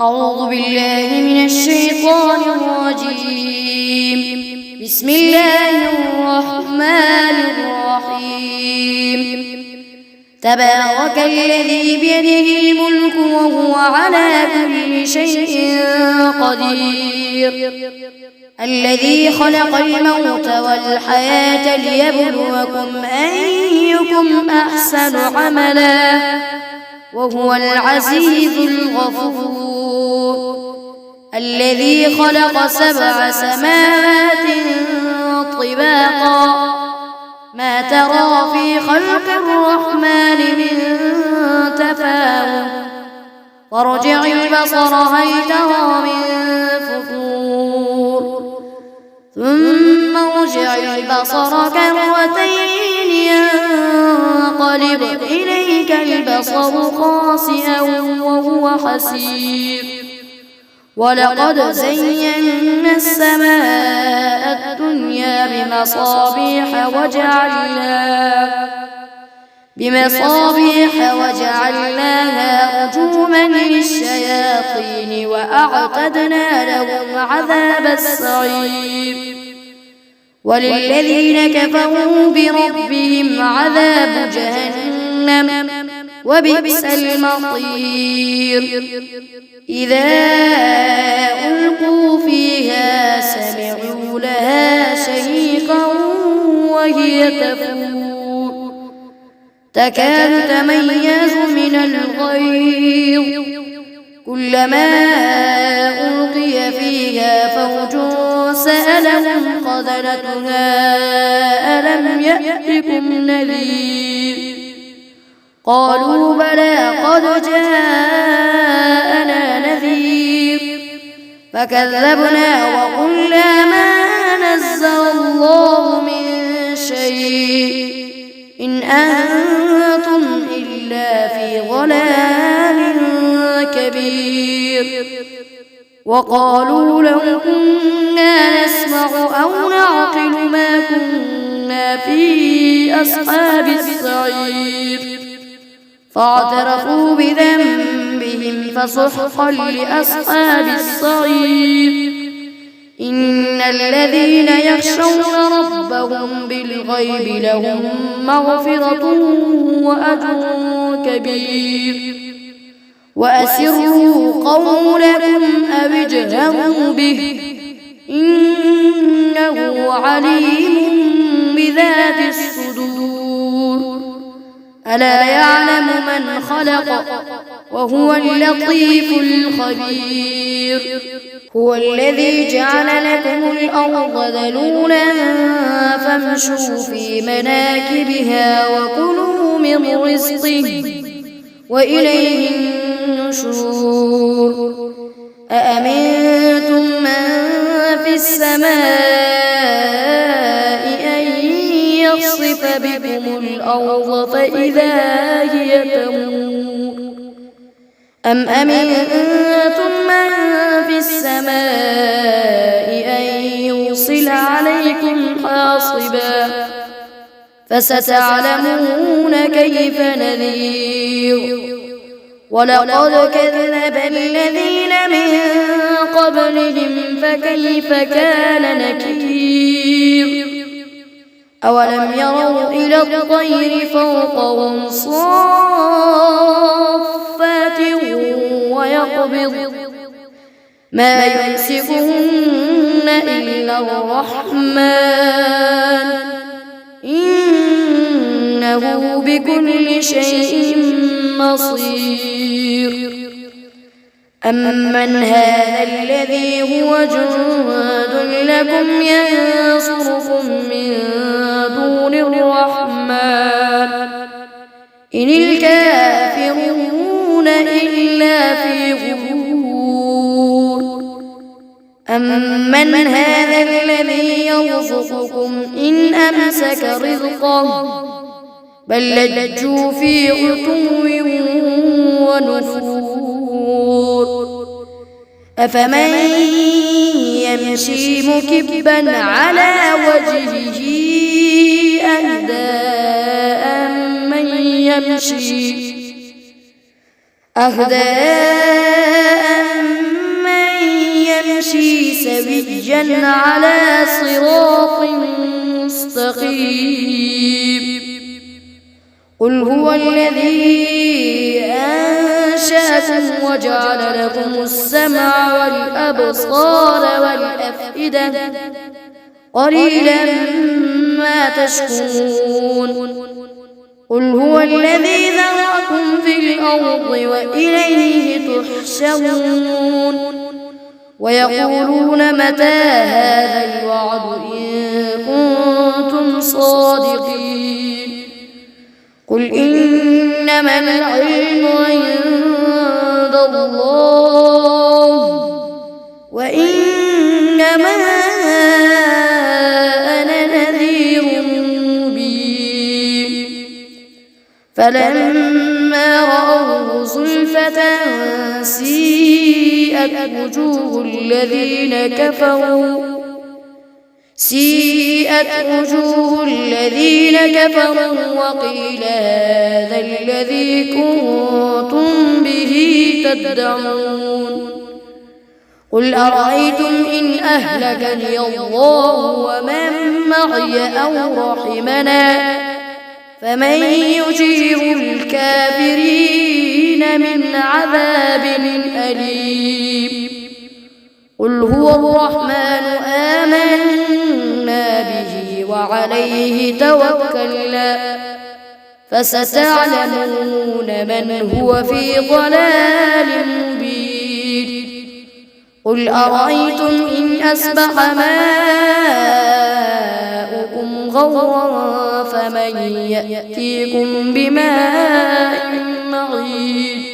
أعوذ بالله من الشيطان الرجيم. بسم الله الرحمن الرحيم. تبارك الذي بيده الملك وهو على كل شيء قدير، الذي خلق الموت والحياة ليبلوكم أيكم أحسن عملا وهو العزيز الغفور، الذي خلق 7 سماوات طباقا ما ترى في خلق الرحمن من تفاوت، وارجع البصر هل ترى من فطور، ثم ارجع البصر كرتين ينقلب إليك البصر خاسئا وهو حسير، ولقد زينا السماء الدنيا بمصابيح وجعلناها رجوما للشياطين وأعتدنا لهم عذاب السعير، وللذين كفروا بربهم عذاب جهنم وبئس المصير. إذا ألقوا فيها سمعوا لها شهيقا وهي تفور تكاد تميز من الغيظ، كلما ألقي فيها فوج سألهم خزنتها ألم يأتكم نذير، قالوا بلى قد جاءنا نذير، فكذبنا وقلنا ما نزل الله من شيء إن أنتم إلا في ضلال كبير، وقالوا لو كنا نسمع أو نعقل ما كنا في أصحاب السعير، فاعترفوا بذنبهم فسحقا لأصحاب السعير. إن الذين يخشون ربهم بالغيب لهم مغفرة وأجر كبير، وأسروا قولكم أو اجهروا به إنه عليم بذات الصدور، ألا يعلم من خلق وهو اللطيف الخبير. هو الذي جعل لكم الأرض ذلولا فامشوا في مناكبها وكلوا من رزقه وإليه النشور. أأمنتم من في السماء أن يخسف بكم الأرض فإذا هي تمور، أم أمنتم من في السماء أن يرسل عليكم حاصبا فستعلمون كيف نذير. ولقد كذب الذين من قبلهم فكيف كان نكير. أولم يروا إلى الطير فوقهم صافات ويقبض ما يمسكهن إلا الرحمن إنه بكل شيء مصير. أمن هذا الذي هو جند لكم ينصركم من دون الرحمن إن الكافرون إلا في غرور. أمن هذا الذي يرزقكم إن أمسك رزقه بل لجوا في عتو ونفور. أفمن يمشي مكبا على وجهه أهدى أمن يمشي سويا على صراط مستقيم. قل هو الذي أنشأكم وجعل لكم السمع والأبصار والأفئدة قليلا ما تشكرون. قل هو الذي ذرأكم في الأرض وإليه تحشرون. ويقولون متى هذا الوعد إن كنتم صادقين. قل إنما العلم عند الله وإنما أنا نذير مبين. فلما رأوه زلفة سيئت وجوه الذين كفروا وقيل هذا الذي كنتم به تدعون. قل أرأيتم إن أهلكني الله ومن معي أو رحمنا فمن يجير الكافرين من عذاب أليم. قل هو الرحمن آمنا به وعليه توكلنا فستعلمون من هو في ضلال مبين. قل أرأيتم إن أصبح ماؤكم غورا فمن يأتيكم بماء معين.